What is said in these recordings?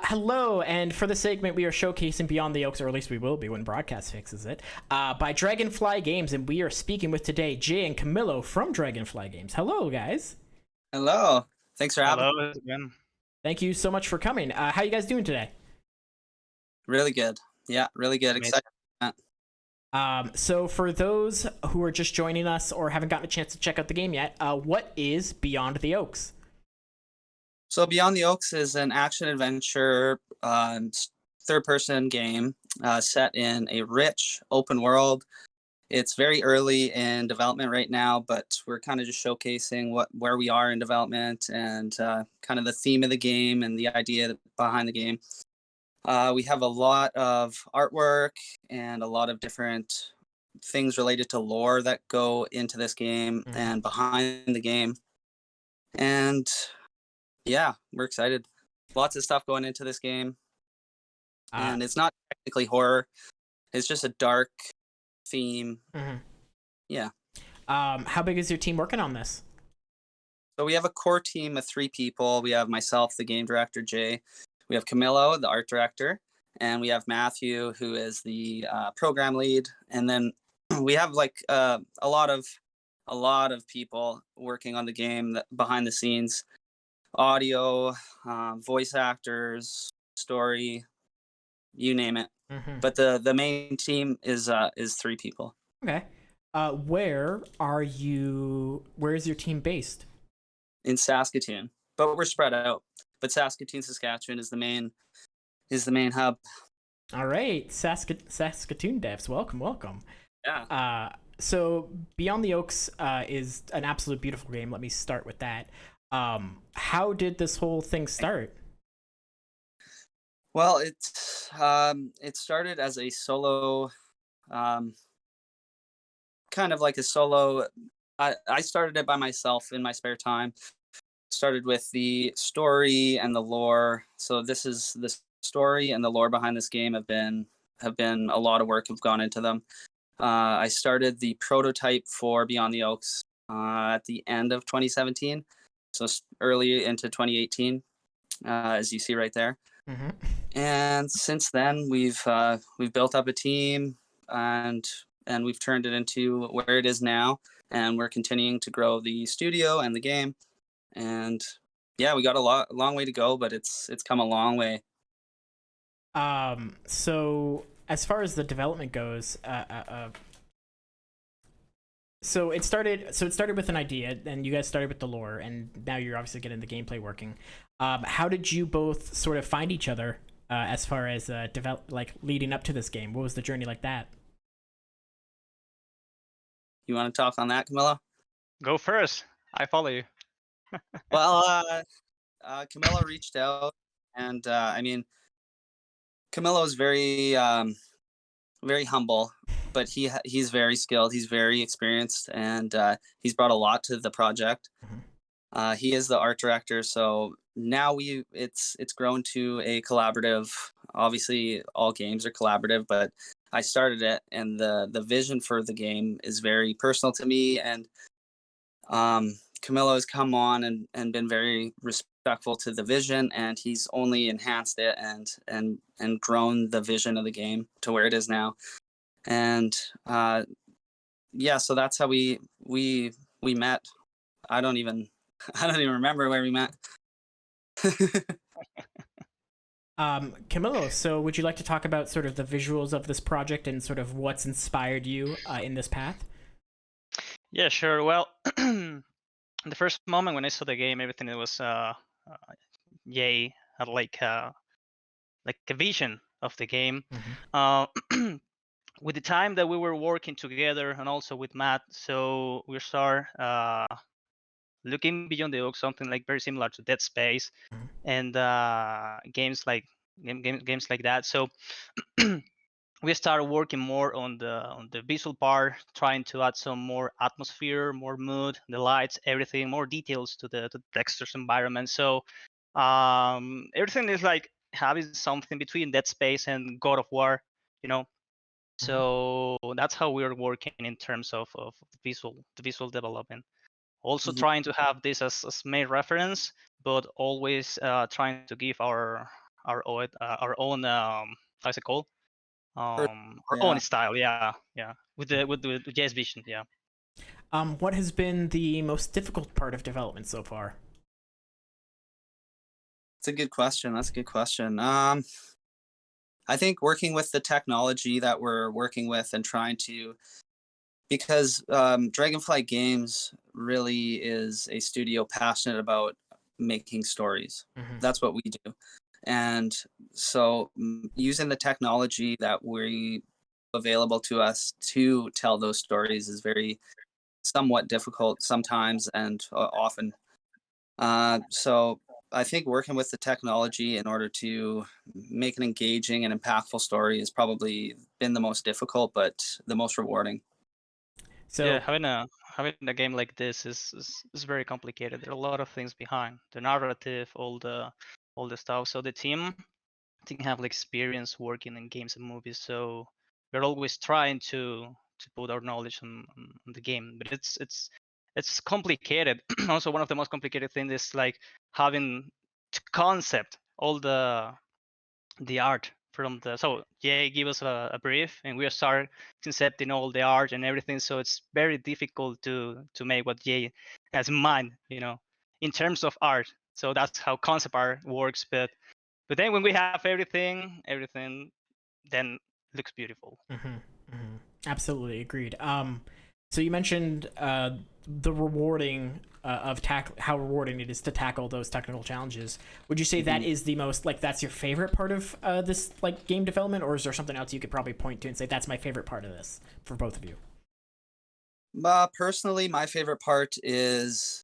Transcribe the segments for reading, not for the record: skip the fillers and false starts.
Hello, and for this segment, we are showcasing Beyond the Oaks, or at least we will be when broadcast fixes it, by Dragonfly Games, and we are speaking with today Jay and Camilo from Dragonfly Games. Hello, guys. Hello. Thanks for having me. Hello again. Thank you so much for coming. How you guys doing today? Really good. Yeah, really good. Amazing. Excited. So for those who are just joining us or haven't gotten a chance to check out the game yet, what is Beyond the Oaks? So Beyond the Oaks is an action adventure third-person game set in a rich open world. It's very early in development right now, but we're kind of just showcasing where we are in development and kind of the theme of the game and the idea behind the game. We have a lot of artwork and a lot of different things related to lore that go into this game and behind the game. And yeah, we're excited. Lots of stuff going into this game. And it's not technically horror. It's just a dark theme. Yeah. How big is your team working on this? So we have a core team of 3 people. We have myself, the game director, Jay. We have Camilo, the art director, and we have Matthew, who is the program lead. And then we have like a lot of people working on the game behind the scenes, audio, voice actors, story, you name it. But the main team is 3 people. Okay. Where is your team based? In Saskatoon, but we're spread out. But Saskatoon, Saskatchewan is the main hub. All right, Saskatoon devs, welcome. Yeah. So Beyond the Oaks is an absolute beautiful game. Let me start with that. How did this whole thing start? Well, it started as a solo, kind of like a solo. I started it by myself in my spare time. Started with the story and the lore. So this is the story and the lore behind this game have been a lot of work have gone into them. I started the prototype for Beyond the Oaks at the end of 2017, so early into 2018, as you see right there. And since then, we've built up a team and we've turned it into where it is now, and we're continuing to grow the studio and the game. And yeah, we got a long way to go, but it's come a long way. So as far as the development goes, so it started with an idea, and you guys started with the lore, and now you're obviously getting the gameplay working. How did you both sort of find each other as far as leading up to this game? What was the journey like that? You want to talk on that, Camilla? Go first. I follow you. Well, Camilo reached out, and I mean, Camilo is very very humble, but he's very skilled. He's very experienced, and he's brought a lot to the project. He is the art director, so now it's grown to a collaborative. Obviously, all games are collaborative, but I started it, and the vision for the game is very personal to me, and Camilo has come on and been very respectful to the vision, and he's only enhanced it and grown the vision of the game to where it is now. And yeah, so that's how we met. I don't even remember where we met. Camilo, so would you like to talk about sort of the visuals of this project and sort of what's inspired you in this path? Yeah, sure. Well, the first moment when I saw the game, everything was yay, had like a vision of the game. With the time that we were working together, and also with Matt, so we start looking beyond the oak, something like very similar to Dead Space and games like that. So we started working more on the visual part, trying to add some more atmosphere, more mood, the lights, everything, more details to the textures environment. So everything is like having something between Dead Space and God of War, you know. So that's how we're working in terms of the visual development. Also trying to have this as main reference, but always trying to give our our own how's it called? Our Yeah. own style. Yeah, yeah. With Jay's vision. Yeah. What has been the most difficult part of development so far? It's a good question. That's a good question. I think working with the technology that we're working with and trying to, because Dragonfly Games really is a studio passionate about making stories. Mm-hmm. That's what we do. And so using the technology that we available to us to tell those stories is very somewhat difficult sometimes and often. So I think working with the technology in order to make an engaging and impactful story has probably been the most difficult, but the most rewarding. Yeah, So, having a game like this is very complicated. There are a lot of things behind the narrative, all the stuff. So the team, I think, have like experience working in games and movies. So we're always trying to put our knowledge on the game, but it's complicated. Also, one of the most complicated things is like having to concept all the art from the. So Jay give us a brief and we start concepting all the art and everything. So it's very difficult to make what Jay has in mind, in terms of art. So that's how concept art works. But then when we have everything then looks beautiful. mm-hmm, mm-hmm. Absolutely agreed. So you mentioned the rewarding of how rewarding it is to tackle those technical challenges. Would you say that is the most, like, that's your favorite part of this, like, game development, or is there something else you could probably point to and say that's my favorite part of this for both of you? Personally, my favorite part is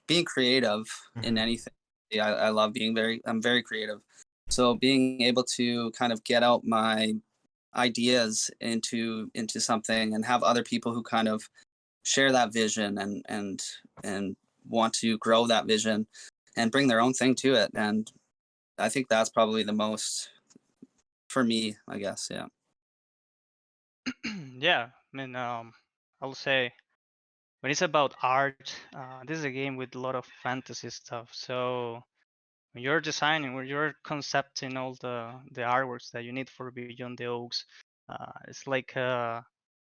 being creative in Mm-hmm. anything. Yeah, I love I'm very creative. So being able to kind of get out my ideas into something and have other people who kind of share that vision and want to grow that vision and bring their own thing to it. And I think that's probably the most for me, I guess. Yeah. Yeah, I mean, I'll say when it's about art, this is a game with a lot of fantasy stuff. So when you're designing, when you're concepting all the artworks that you need for Beyond the Oaks, it's like a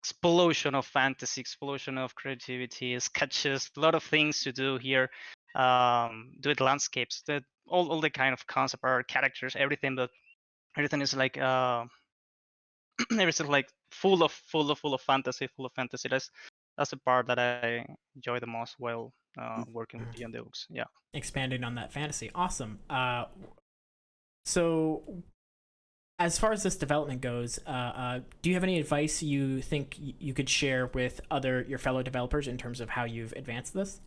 explosion of fantasy, explosion of creativity, sketches, a lot of things to do here. Do it landscapes, all the kind of concept art, characters, everything, but everything is like everything's like full of fantasy, full of fantasy. That's the part that I enjoy the most while working with Beyond the Oaks. Yeah. Expanding on that fantasy. Awesome. So as far as this development goes, do you have any advice you think you could share with your fellow developers in terms of how you've advanced this?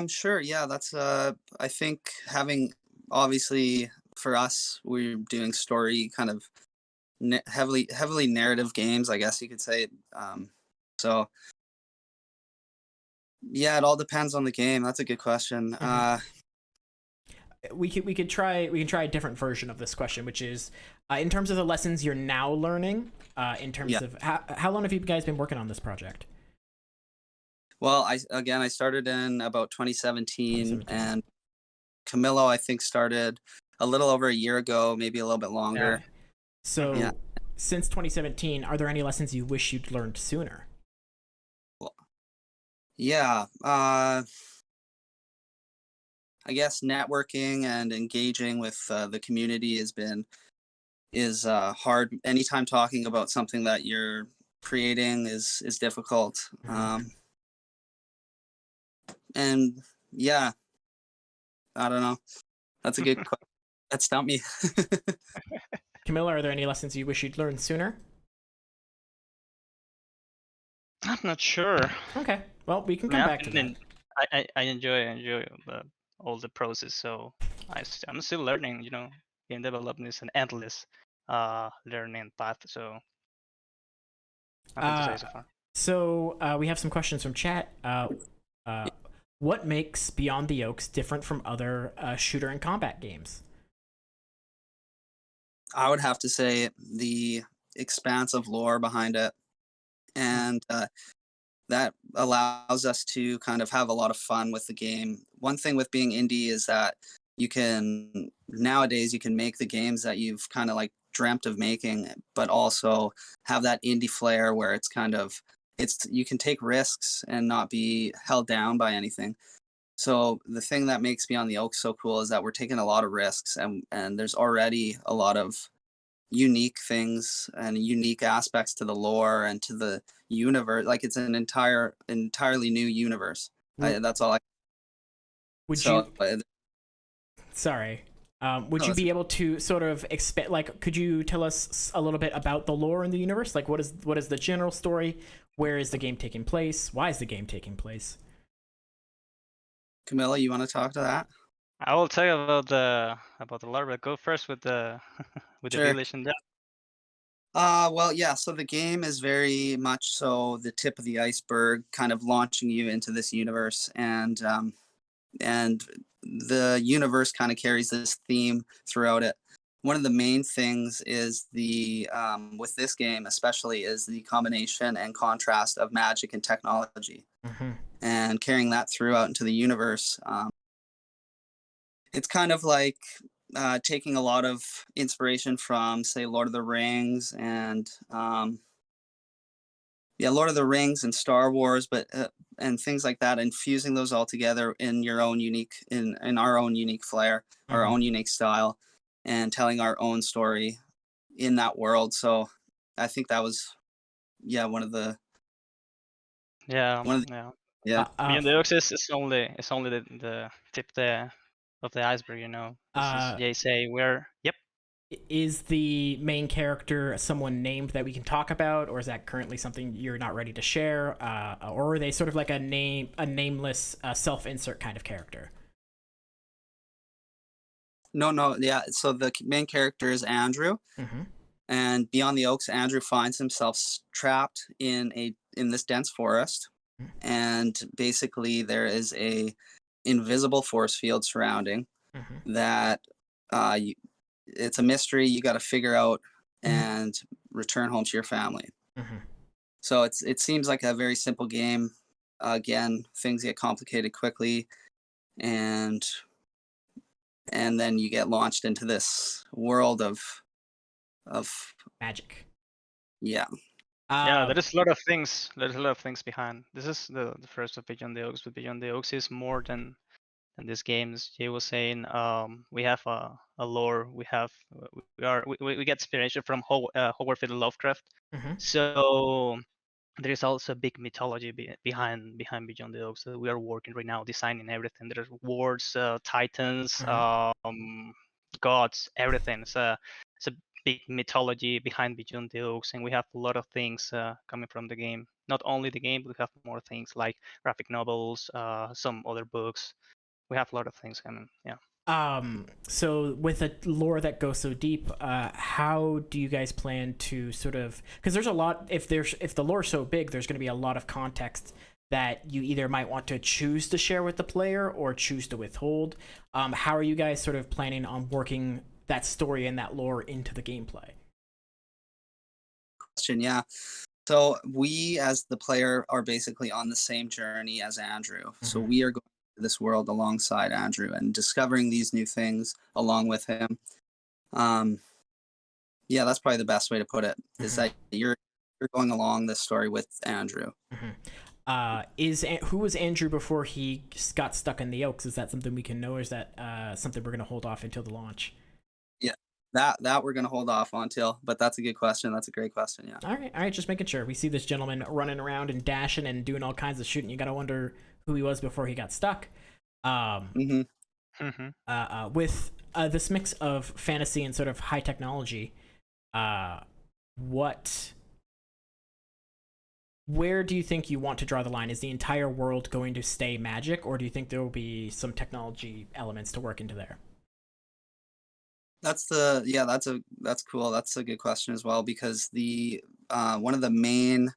Sure. Yeah, that's I think having obviously for us we're doing story kind of heavily narrative games, I guess you could say. So yeah, it all depends on the game. That's a good question. Mm-hmm. We can try a different version of this question, which is in terms of the lessons you're now learning. In terms Yeah. of how long have you guys been working on this project? Well, I started in about 2017, 2017. and Camillo I think started a little over a year ago, maybe a little bit longer. Okay. So Yeah. since 2017, are there any lessons you wish you'd learned sooner? Well, yeah. I guess networking and engaging with the community is hard. Anytime talking about something that you're creating is difficult. Mm-hmm. And yeah, I don't know. That's a good question. That stumped me. Camilla, are there any lessons you wish you'd learned sooner? I'm not sure. Okay. Well, we can I mean, come back to that. I enjoy all the process. So I'm still learning. Game development is an endless learning path. So nothing to say so far. So we have some questions from chat. Uh, what makes Beyond the Oaks different from other shooter and combat games? I would have to say the expanse of lore behind it, and that allows us to kind of have a lot of fun with the game. One thing with being indie is that nowadays you can make the games that you've kind of like dreamt of making, but also have that indie flair where you can take risks and not be held down by anything. So the thing that makes Beyond the Oaks so cool is that we're taking a lot of risks, and there's already a lot of unique things and unique aspects to the lore and to the universe. Like it's an entirely new universe. That's all I. Would So you? Sorry. Would you be able to sort of expect? Like, could you tell us a little bit about the lore in the universe? Like, what is the general story? Where is the game taking place? Why is the game taking place? Camilla, you want to talk to that? I will tell you about the lore, but go first with the with the Sure. village and that. Well, yeah. So the game is very much so the tip of the iceberg, kind of launching you into this universe, and the universe kind of carries this theme throughout it. One of the main things is with this game especially is the combination and contrast of magic and technology, and carrying that throughout into the universe. It's kind of like taking a lot of inspiration from, say, Lord of the Rings and Lord of the Rings and Star Wars, but and things like that, and fusing those all together in your own in our own unique flair, our own unique style, and telling our own story in that world. So I think that was one of the Yeah. Beyond the Oaks is only the tip of the iceberg. This is JSA. Yep. Is the main character someone named that we can talk about, or is that currently something you're not ready to share? Or are they sort of like a nameless self-insert kind of character? No, yeah. So the main character is Andrew, and Beyond the Oaks, Andrew finds himself trapped in this dense forest, and basically there is a invisible force field surrounding that. It's a mystery you got to figure out and return home to your family. So it seems like a very simple game. Again, things get complicated quickly, and then you get launched into this world of magic. Yeah. There's a lot of things. There's a lot of things behind. This is the first of Beyond the Oaks, but Beyond the Oaks is more than this game. As Jay was saying, we have a lore. We get inspiration from Howard Philip Lovecraft. So there is also a big mythology behind Beyond the Oaks that we are working right now, designing everything. There's words, titans, gods, everything. It's a big mythology behind Beyond the Oaks, and we have a lot of things coming from the game. Not only the game, but we have more things like graphic novels, some other books. We have a lot of things coming. Yeah. So with a lore that goes so deep, how do you guys plan to sort of, because there's a lot, if the lore is so big, there's going to be a lot of context that you either might want to choose to share with the player or choose to withhold. How are you guys sort of planning on working that story and that lore into the gameplay? Question, yeah. So we as the player are basically on the same journey as Andrew. So we are going this world alongside Andrew and discovering these new things along with him. That's probably the best way to put it, is that you're going along this story with Andrew. Who was Andrew before he got stuck in the Oaks? Is that something we can know, or is that something we're going to hold off until the launch? That we're going to hold off until, but that's a good question. That's a great question. Yeah. All right. Just making sure. We see this gentleman running around and dashing and doing all kinds of shooting. You got to wonder who he was before he got stuck. With this mix of fantasy and sort of high technology, where do you think you want to draw the line? Is the entire world going to stay magic, or do you think there will be some technology elements to work into there? That's cool. That's a good question as well, because one of the main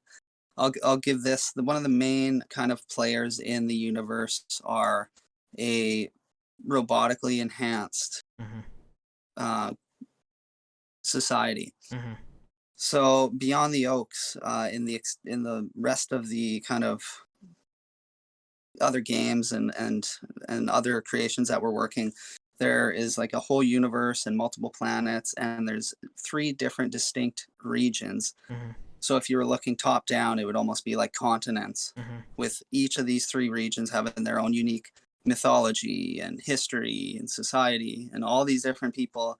one of the main kind of players in the universe are a robotically enhanced society. So Beyond the Oaks, in the rest of the kind of other games and other creations that we're working, there is like a whole universe and multiple planets, and there's 3 different distinct regions. Mm-hmm. So if you were looking top down, it would almost be like continents, Mm-hmm. with each of these 3 regions having their own unique mythology and history and society and all these different people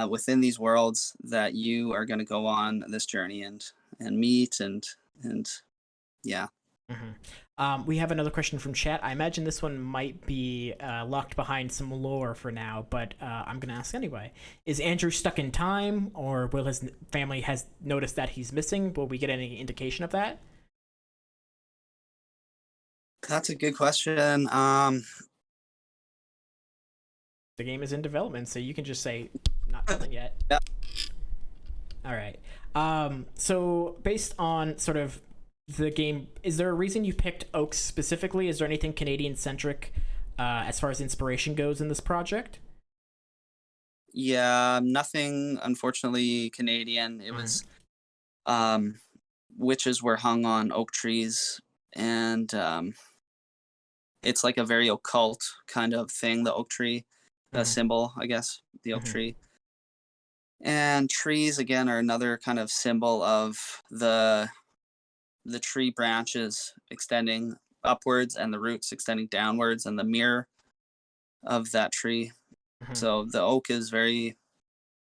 within these worlds that you are going to go on this journey and meet and yeah. We have another question from chat. I imagine this one might be locked behind some lore for now, but I'm going to ask anyway. Is Andrew stuck in time, or will his family has noticed that he's missing? Will we get any indication of that? That's a good question. The game is in development, so you can just say not telling yet. Yeah. All right. So based on sort of the game, is there a reason you picked Oaks specifically? Is there anything Canadian centric as far as inspiration goes in this project? Yeah, nothing unfortunately Canadian. It was witches were hung on oak trees, and it's like a very occult kind of thing, the oak tree, symbol, I guess, the oak tree. And trees again are another kind of symbol of the tree branches extending upwards and the roots extending downwards, and the mirror of that tree. So the oak is very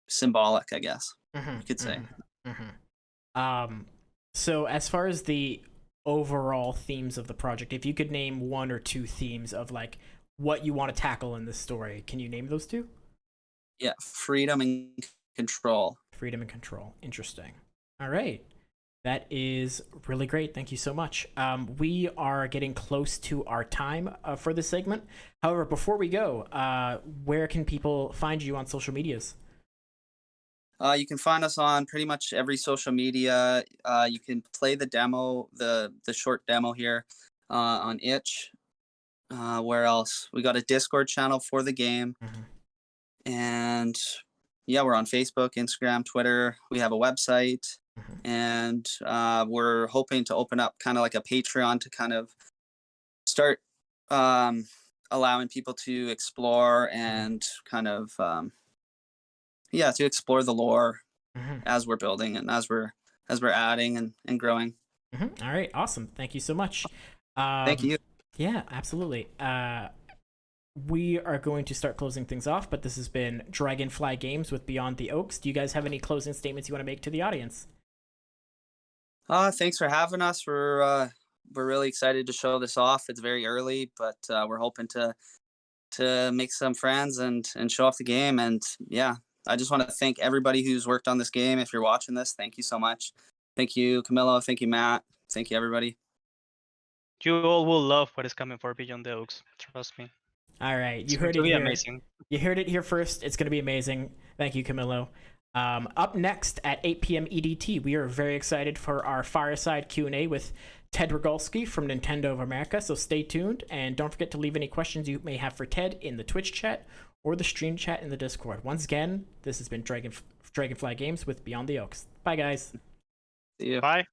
symbolic, I guess you could say. So as far as the overall themes of the project, if you could name 1 or 2 themes of like what you want to tackle in this story, can you name those 2? Yeah, freedom and control. Freedom and control. Interesting. All right. That is really great. Thank you so much. We are getting close to our time for this segment. However, before we go, where can people find you on social medias? You can find us on pretty much every social media. You can play the demo, the short demo here on Itch. Where else? We got a Discord channel for the game. And yeah, we're on Facebook, Instagram, Twitter. We have a website. And we're hoping to open up kind of like a Patreon to kind of start allowing people to explore and kind of to explore the lore as we're building and as we're adding and growing. All right, awesome. Thank you so much. Thank you. Yeah, absolutely. We are going to start closing things off, but this has been Dragonfly Games with Beyond the Oaks. Do you guys have any closing statements you want to make to the audience? Thanks for having us. We're really excited to show this off. It's very early, but we're hoping to make some friends and show off the game. And yeah, I just want to thank everybody who's worked on this game. If you're watching this, thank you so much. Thank you, Camilo. Thank you, Matt. Thank you, everybody. You all will love what is coming for Beyond the Oaks. Trust me. All right, It's going to be amazing. You heard it here first. It's going to be amazing. Thank you, Camilo. Up next at 8 p.m. EDT, we are very excited for our fireside Q&A with Ted Rogalski from Nintendo of America, so stay tuned, and don't forget to leave any questions you may have for Ted in the Twitch chat or the stream chat in the Discord. Once again, this has been Dragonfly Games with Beyond the Oaks. Bye, guys. See you. Bye.